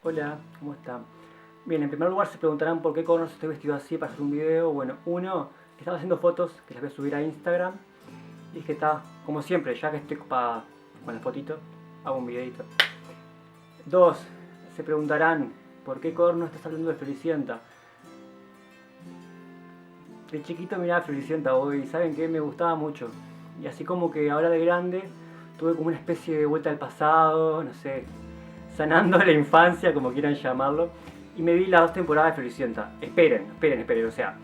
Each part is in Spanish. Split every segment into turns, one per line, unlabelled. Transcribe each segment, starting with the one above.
Hola, ¿cómo están? Bien, en primer lugar se preguntarán por qué cornos estoy vestido así para hacer un video. Bueno, uno, estaba haciendo fotos que las voy a subir a Instagram. Y dije, está, como siempre, ya que estoy con la fotito, hago un videito. Dos, se preguntarán por qué corno estás hablando de Floricienta. De chiquito miraba Floricienta hoy, ¿saben qué? Me gustaba mucho. Y así como que ahora de grande tuve como una especie de vuelta al pasado, no sé, sanando la infancia, como quieran llamarlo, y me vi las dos temporadas de Floricienta. Esperen, o sea,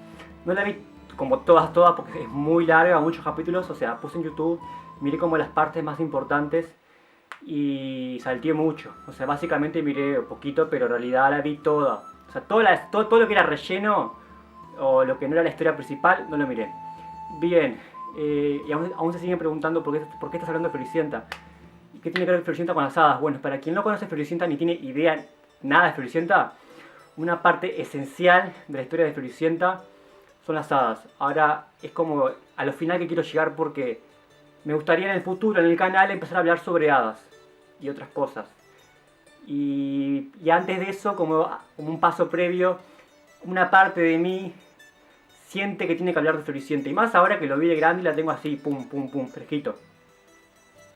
no la vi como todas, porque es muy larga, muchos capítulos, o sea, puse en YouTube, miré como las partes más importantes y salteé mucho. O sea, básicamente miré poquito, pero en realidad la vi toda. O sea, todo lo que era relleno o lo que no era la historia principal, no lo miré. Bien, y aún se siguen preguntando por qué estás hablando de Floricienta. ¿Qué tiene que ver Floricienta con las hadas? Bueno, para quien no conoce Floricienta ni tiene idea nada de Floricienta, una parte esencial de la historia de Floricienta son las hadas. Ahora es como a lo final que quiero llegar porque me gustaría en el futuro en el canal empezar a hablar sobre hadas y otras cosas. Y antes de eso, como un paso previo, una parte de mí siente que tiene que hablar de Floricienta. Y más ahora que lo vi de grande y la tengo así, pum, pum, pum, fresquito.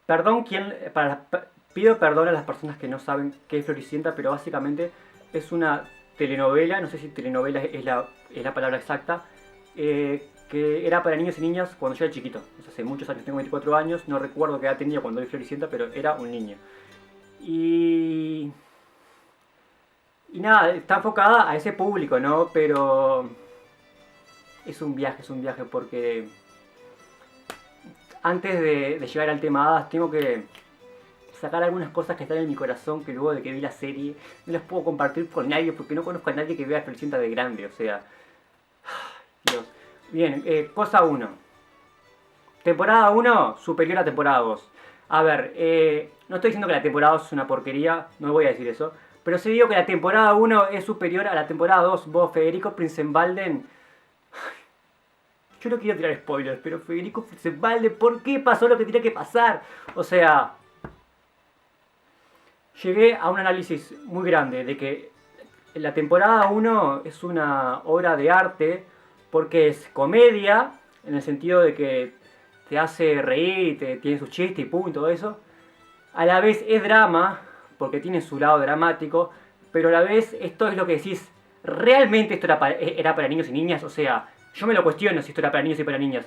Perdón, pido perdón a las personas que no saben qué es Floricienta, pero básicamente es una telenovela, no sé si telenovela es la palabra exacta, que era para niños y niñas cuando yo era chiquito. O sea, hace muchos años, tengo 24 años, no recuerdo qué edad tenía cuando vi Floricienta, pero era un niño. Y, y nada, está enfocada a ese público, ¿no? Pero es un viaje porque antes de llegar al tema hadas tengo que sacar algunas cosas que están en mi corazón que luego de que vi la serie no las puedo compartir con nadie porque no conozco a nadie que vea Floricienta de grande, o sea, Dios. Bien, cosa uno. Temporada uno superior a temporada 2. A ver, no estoy diciendo que la temporada 2 es una porquería, no voy a decir eso, pero sí digo que la temporada uno es superior a la temporada 2. Vos, Federico Prinzenbalden, yo no quiero tirar spoilers, pero Federico Prinzenbalden, ¿por qué pasó lo que tenía que pasar? O sea, llegué a un análisis muy grande de que la temporada uno es una obra de arte porque es comedia, en el sentido de que te hace reír, tiene sus chistes y pum, y todo eso. A la vez es drama, porque tiene su lado dramático, pero a la vez esto es lo que decís, ¿realmente esto era para niños y niñas? O sea, yo me lo cuestiono si esto era para niños y para niñas.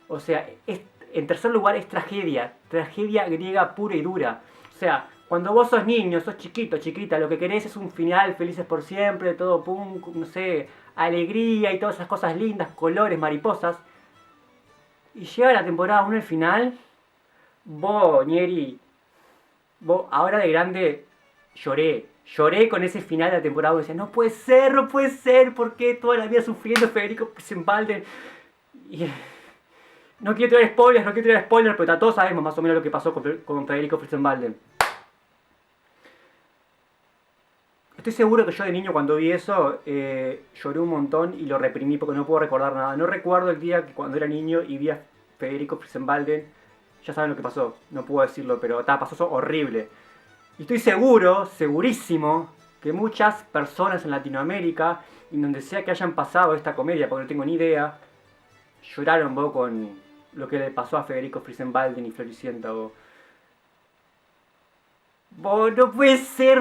O sea, en tercer lugar es tragedia, tragedia griega pura y dura. O sea, cuando vos sos niño, sos chiquito, chiquita, lo que querés es un final felices por siempre, todo pum, no sé, alegría y todas esas cosas lindas, colores, mariposas. Y llega la temporada 1 al final, vos, Nieri, vos, ahora de grande, lloré con ese final de la temporada 1. Decía, no puede ser, ¿por qué toda la vida sufriendo Federico Prinzenbalden? Y no quiero tirar spoilers, pero todos sabemos más o menos lo que pasó con Federico Prinzenbalden. Estoy seguro que yo de niño cuando vi eso lloré un montón y lo reprimí porque no puedo recordar nada. No recuerdo el día que cuando era niño y vi a Federico Prinzenbalden. Ya saben lo que pasó, no puedo decirlo, pero pasó eso horrible. Y estoy seguro, segurísimo, que muchas personas en Latinoamérica, y donde sea que hayan pasado esta comedia, porque no tengo ni idea, lloraron un poco con lo que le pasó a Federico Prinzenbalden y Floricienta. No puede ser,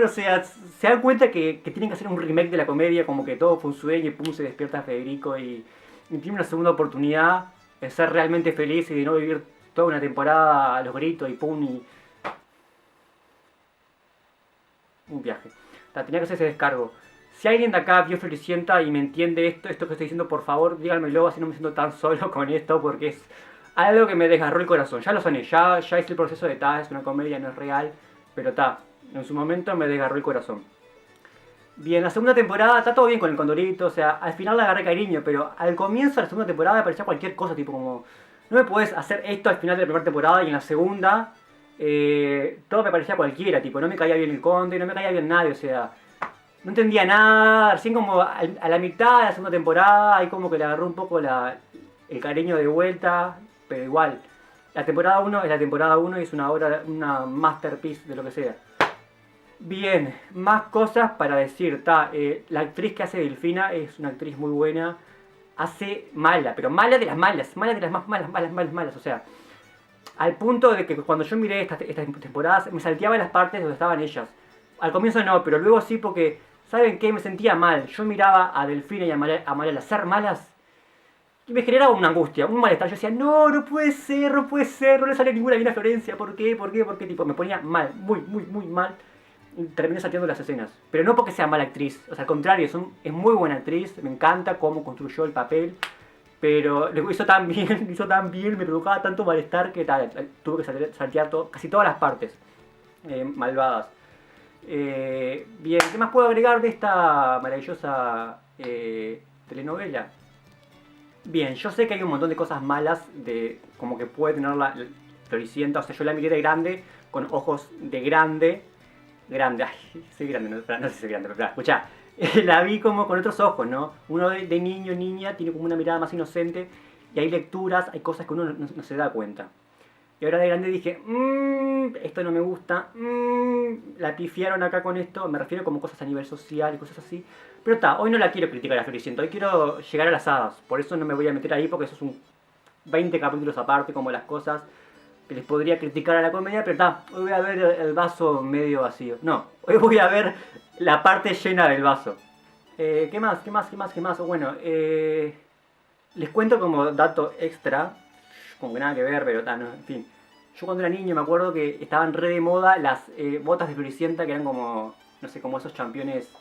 o sea, se dan cuenta que tienen que hacer un remake de la comedia, como que todo fue un sueño y pum, se despierta Federico y tiene una segunda oportunidad de ser realmente feliz y de no vivir toda una temporada a los gritos y pum, y un viaje. Tenía que hacer ese descargo. Si alguien de acá vio Floricienta y me entiende esto que estoy diciendo, por favor, díganmelo, así no me siento tan solo con esto, porque es algo que me desgarró el corazón. Ya lo sané, ya hice el proceso de es una comedia, no es real, pero en su momento me desgarró el corazón. Bien, la segunda temporada está todo bien con el Condorito, o sea, al final le agarré cariño, pero al comienzo de la segunda temporada me parecía cualquier cosa, tipo como, no me puedes hacer esto al final de la primera temporada y en la segunda todo me parecía cualquiera, tipo, no me caía bien el Conde, no me caía bien nadie, o sea, no entendía nada, recién como a la mitad de la segunda temporada, ahí como que le agarró un poco el cariño de vuelta, pero igual, la temporada uno es la temporada uno y es una obra, una masterpiece de lo que sea. Bien, más cosas para decir. La actriz que hace Delfina es una actriz muy buena. Hace mala, pero mala de las malas, mala de las más malas, malas, malas, malas. O sea, al punto de que cuando yo miré estas temporadas me salteaba las partes donde estaban ellas. Al comienzo no, pero luego sí porque, ¿saben qué? Me sentía mal. Yo miraba a Delfina y a Malala ser malas y me generaba una angustia, un malestar. Yo decía, no, no puede ser, no puede ser, no le sale ninguna bien a Florencia. ¿Por qué? ¿Por qué? ¿Por qué? Tipo, me ponía mal, muy, muy, muy mal. Y terminé salteando las escenas. Pero no porque sea mala actriz. O sea, al contrario, es muy buena actriz. Me encanta cómo construyó el papel. Pero lo hizo tan bien, hizo tan bien, me provocaba tanto malestar que tuve que saltear casi todas las partes malvadas. Bien, ¿qué más puedo agregar de esta maravillosa telenovela? Bien, yo sé que hay un montón de cosas malas de como que puede tener la Floricienta. O sea, yo la miré de grande, con ojos de grande. Grande, ay, soy grande, no sé si soy grande, pero escuchá. La vi como con otros ojos, ¿no? Uno de niño, niña, tiene como una mirada más inocente. Y hay lecturas, hay cosas que uno no se da cuenta. Y ahora de grande dije, esto no me gusta, la pifiaron acá con esto, me refiero como cosas a nivel social y cosas así. Pero hoy no la quiero criticar a Floricienta, hoy quiero llegar a las hadas, por eso no me voy a meter ahí porque eso es un 20 capítulos aparte, como las cosas que les podría criticar a la comedia, pero hoy voy a ver el vaso medio vacío. No, hoy voy a ver la parte llena del vaso. ¿Qué más? ¿Qué más? ¿Qué más? ¿Qué más? Bueno, les cuento como dato extra, como que nada que ver, pero no, en fin. Yo cuando era niño me acuerdo que estaban re de moda las botas de Floricienta, que eran como, no sé, como esos championes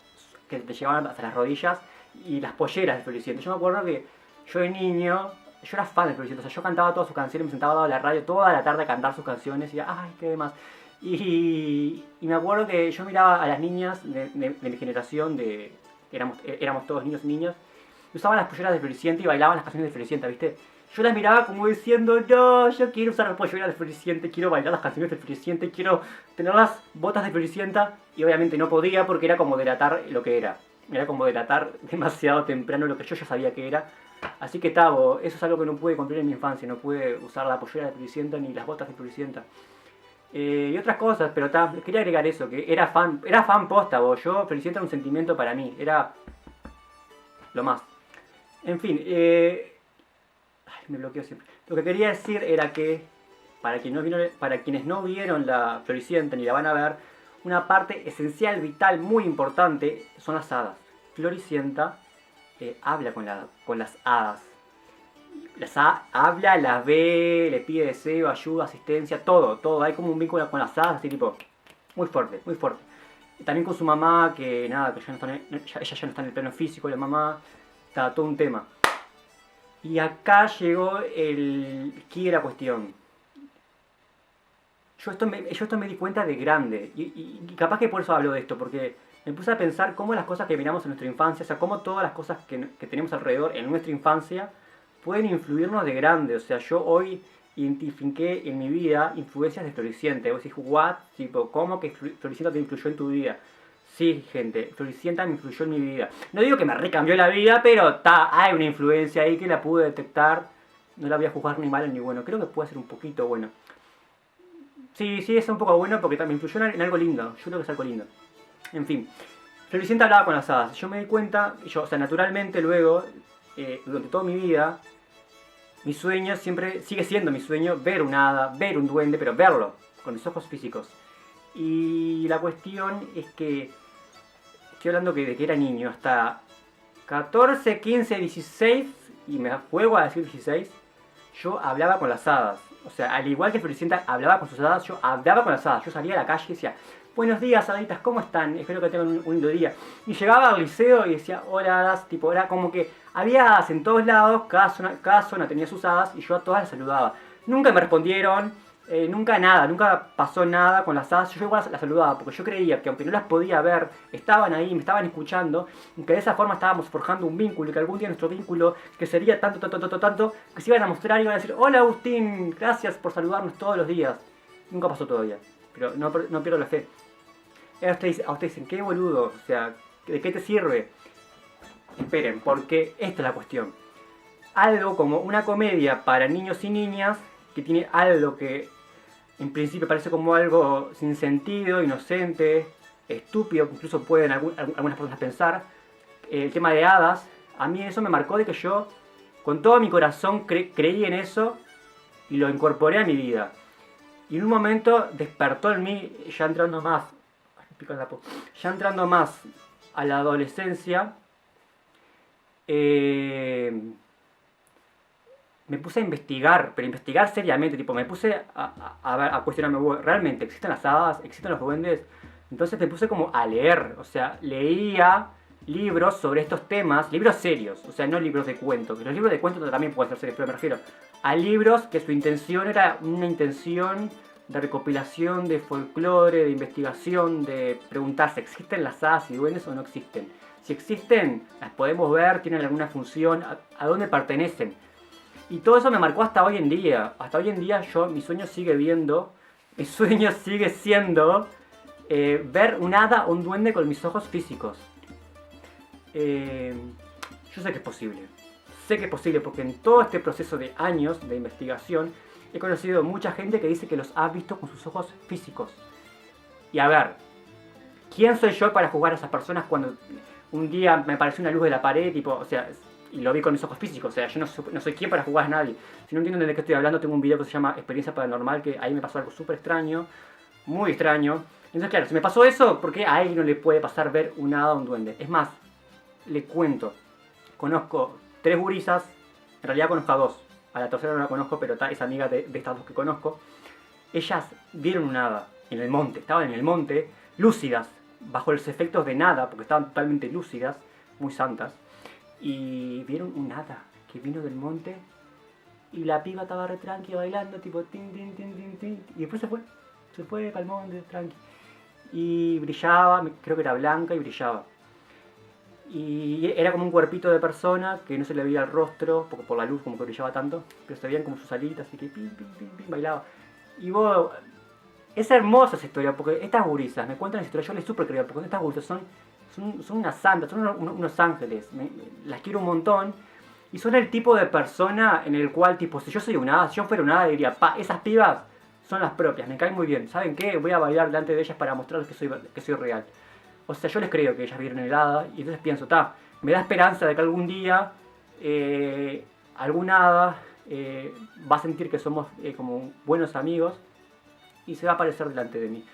que te llevaban hasta las rodillas, y las polleras de Floricienta. Yo me acuerdo que yo de niño, yo era fan de Floricienta, o sea, yo cantaba todas sus canciones, me sentaba a la radio toda la tarde a cantar sus canciones, y ay, qué demás. Y me acuerdo que yo miraba a las niñas de mi generación, éramos todos niños y niñas, usaban las polleras de Floricienta y bailaban las canciones de Floricienta, ¿viste? Yo las miraba como diciendo, no, yo quiero usar las polleras de Floricienta, quiero bailar las canciones de Floricienta, quiero tener las botas de Floricienta. Y obviamente no podía porque era como delatar lo que era. Era como delatar demasiado temprano lo que yo ya sabía que era. Así que eso es algo que no pude cumplir en mi infancia, no pude usar la pollera de Floricienta ni las botas de Floricienta. Y otras cosas, pero quería agregar eso, que era fan posta, yo, Floricienta era un sentimiento para mí, era lo más. En fin, me bloqueo siempre. Lo que quería decir era que, para quienes no vieron la Floricienta ni la van a ver, una parte esencial, vital, muy importante son las hadas. Floricienta habla con las hadas. Habla, las ve, le pide deseo, ayuda, asistencia, todo. Hay como un vínculo con las hadas, así tipo, muy fuerte, muy fuerte. También con su mamá, que nada, que ella ya no está en el plano físico, la mamá, está todo un tema. Y acá llegó el quid de la cuestión. Yo esto me di cuenta de grande. Y capaz que por eso hablo de esto, porque me puse a pensar cómo las cosas que miramos en nuestra infancia, o sea, cómo todas las cosas que tenemos alrededor en nuestra infancia pueden influirnos de grande. O sea, yo hoy identifiqué en mi vida influencias de Floricienta. Y vos decís, what? Tipo, ¿cómo que Floricienta te influyó en tu vida? Sí, gente, Floricienta me influyó en mi vida. No digo que me recambió la vida, pero hay una influencia ahí que la pude detectar. No la voy a juzgar ni malo ni bueno. Creo que puede ser un poquito bueno. Sí, es un poco bueno porque también influyó en algo lindo. Yo creo que es algo lindo. En fin, Floricienta hablaba con las hadas. Yo me di cuenta, o sea, naturalmente luego, durante toda mi vida, mi sueño siempre sigue siendo mi sueño ver una hada, ver un duende, pero verlo, con mis ojos físicos. Y la cuestión es que estoy hablando de que era niño, hasta 14, 15, 16, y me juego a decir 16, yo hablaba con las hadas. O sea, al igual que Floricienta hablaba con sus hadas, yo hablaba con las hadas. Yo salía a la calle y decía, buenos días, haditas, ¿cómo están? Espero que tengan un lindo día. Y llegaba al liceo y decía, hola hadas, tipo, era como que había hadas en todos lados, cada zona tenía sus hadas y yo a todas las saludaba. Nunca me respondieron, nunca pasó nada con las hadas. Yo igual las saludaba porque yo creía que aunque no las podía ver, estaban ahí, me estaban escuchando, y que de esa forma estábamos forjando un vínculo, y que algún día nuestro vínculo, que sería tanto, que se iban a mostrar y iban a decir, hola Agustín, gracias por saludarnos todos los días. Nunca pasó todavía, pero no pierdo la fe. A ustedes dicen, qué boludo, o sea, ¿de qué te sirve? Esperen, porque esta es la cuestión. Algo como una comedia para niños y niñas, que tiene algo que en principio parece como algo sin sentido, inocente, estúpido, incluso pueden algunas personas pensar. El tema de hadas, a mí eso me marcó de que yo con todo mi corazón creí en eso y lo incorporé a mi vida. Y en un momento despertó en mí, ya entrando más, ya entrando más a la adolescencia, me puse a investigar, pero investigar seriamente, tipo, me puse a cuestionarme, "Bueno, ¿realmente existen las hadas? ¿Existen los duendes?". Entonces me puse como a leer, o sea, leía libros sobre estos temas, libros serios, o sea, no libros de cuentos, que los libros de cuentos también pueden ser serios, pero me refiero a libros que su intención era una intención de recopilación de folclore, de investigación, de preguntarse, ¿existen las hadas y duendes o no existen? Si existen, las podemos ver, tienen alguna función, a dónde pertenecen. Y todo eso me marcó hasta hoy en día. Hasta hoy en día mi sueño sigue mi sueño sigue siendo ver un hada o un duende con mis ojos físicos. Yo sé que es posible. Sé que es posible porque en todo este proceso de años de investigación he conocido mucha gente que dice que los ha visto con sus ojos físicos. Y a ver, ¿quién soy yo para juzgar a esas personas cuando un día me apareció una luz de la pared, tipo, o sea, y lo vi con mis ojos físicos? O sea, yo no soy quien para jugar a nadie. Si no entienden de qué estoy hablando, tengo un video que se llama Experiencia Paranormal, que ahí me pasó algo súper extraño, muy extraño. Entonces, claro, si me pasó eso, ¿por qué a alguien no le puede pasar ver un hada o un duende? Es más, le cuento, conozco 3 gurisas, en realidad conozco a 2. A la tercera no la conozco, pero es amiga de estas 2 que conozco. Ellas vieron un hada en el monte, estaban en el monte, lúcidas, bajo los efectos de nada, porque estaban totalmente lúcidas, muy santas, y vieron un hada que vino del monte y la piba estaba re tranqui bailando, tipo tin, tin, tin, tin, tin, y después se fue para el monte tranqui. Y brillaba, creo que era blanca y brillaba. Y era como un cuerpito de persona que no se le veía el rostro, porque por la luz como que brillaba tanto, pero se veían como sus alitas, así que pim, pim, pim, pim, bailaba. Y vos, es hermosa esa historia, porque estas gurisas me cuentan esa historia, yo les súper creo, porque estas gurisas son unas santas, son unos ángeles, las quiero un montón, y son el tipo de persona en el cual, tipo, si yo soy una hada, si yo fuera una hada, diría, esas pibas son las propias, me caen muy bien, ¿saben qué? Voy a bailar delante de ellas para mostrarles que soy real. O sea, yo les creo que ellas vieron el hada, y entonces pienso, me da esperanza de que algún día algún hada va a sentir que somos como buenos amigos y se va a aparecer delante de mí.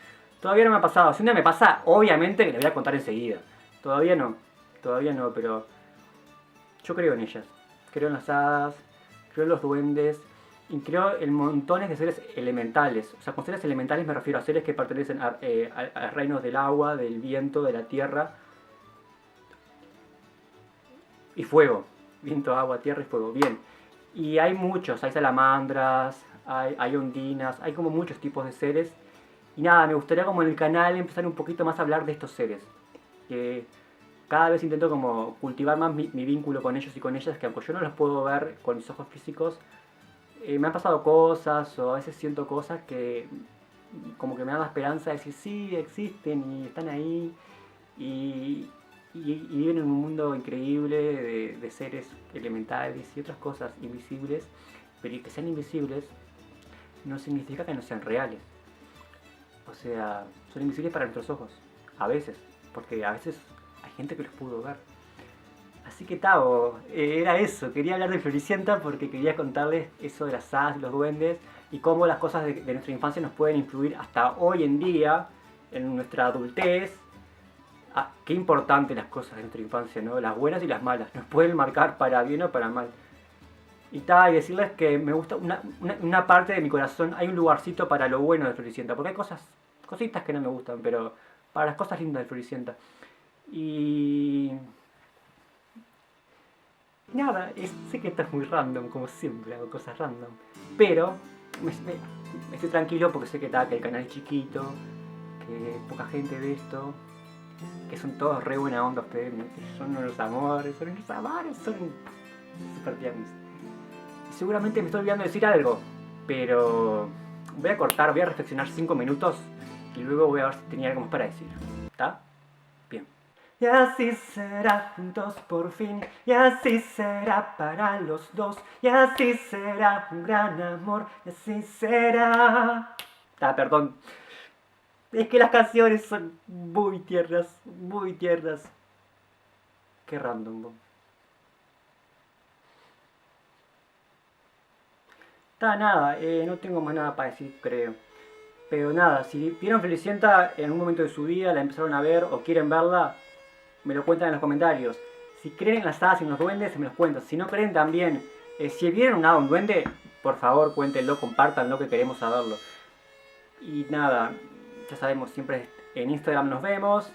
Todavía no me ha pasado. Si un día me pasa, obviamente que le voy a contar enseguida. Todavía no, pero yo creo en ellas. Creo en las hadas, creo en los duendes y creo en montones de seres elementales. O sea, con seres elementales me refiero a seres que pertenecen a reinos del agua, del viento, de la tierra y fuego. Viento, agua, tierra y fuego. Bien. Y hay muchos, hay salamandras, hay ondinas, hay como muchos tipos de seres. Y nada, me gustaría como en el canal empezar un poquito más a hablar de estos seres. Que cada vez intento como cultivar más mi vínculo con ellos y con ellas, que aunque yo no los puedo ver con mis ojos físicos, me han pasado cosas o a veces siento cosas que como que me dan la esperanza de decir sí, existen y están ahí y viven en un mundo increíble de seres elementales y otras cosas invisibles, pero que sean invisibles no significa que no sean reales. O sea, son invisibles para nuestros ojos, a veces, porque a veces hay gente que los pudo ver. Así que Tavo, era eso, quería hablar de Floricienta porque quería contarles eso de las hadas y los duendes y cómo las cosas de nuestra infancia nos pueden influir hasta hoy en día, en nuestra adultez. Qué importante las cosas de nuestra infancia, ¿no? Las buenas y las malas, nos pueden marcar para bien o para mal. Y decirles que me gusta una parte de mi corazón, hay un lugarcito para lo bueno de Floricienta, porque hay cositas que no me gustan, pero para las cosas lindas de Floricienta. Y nada, sé que esto es muy random, como siempre, hago cosas random. Pero me estoy tranquilo porque sé que el canal es chiquito, que poca gente ve esto, que son todos re buena onda ustedes, que son unos amores, son super tiernos. Y seguramente me estoy olvidando de decir algo, pero voy a cortar, voy a reflexionar 5 minutos y luego voy a ver si tenía algo más para decir. ¿Está? Bien. Y así será juntos por fin, y así será para los dos, y así será un gran amor, y así será. Perdón. Es que las canciones son muy tiernas, muy tiernas. Qué random, vos. Está nada, no tengo más nada para decir, creo. Pero nada, si vieron Floricienta en un momento de su vida, la empezaron a ver o quieren verla, me lo cuentan en los comentarios. Si creen en las hadas y en los duendes, me los cuentan. Si no creen también, si vieron un hada o un duende, por favor cuéntenlo, compártanlo que queremos saberlo. Y nada, ya sabemos, siempre en Instagram nos vemos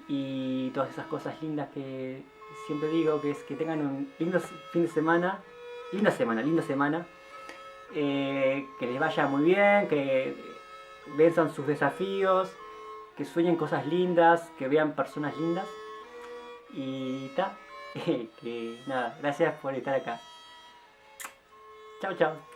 y todas esas cosas lindas que siempre digo, que es que tengan un lindo fin de semana, linda semana, que les vaya muy bien, que venzan sus desafíos, que sueñen cosas lindas, que vean personas lindas y ta, que nada, gracias por estar acá. Chao, chao.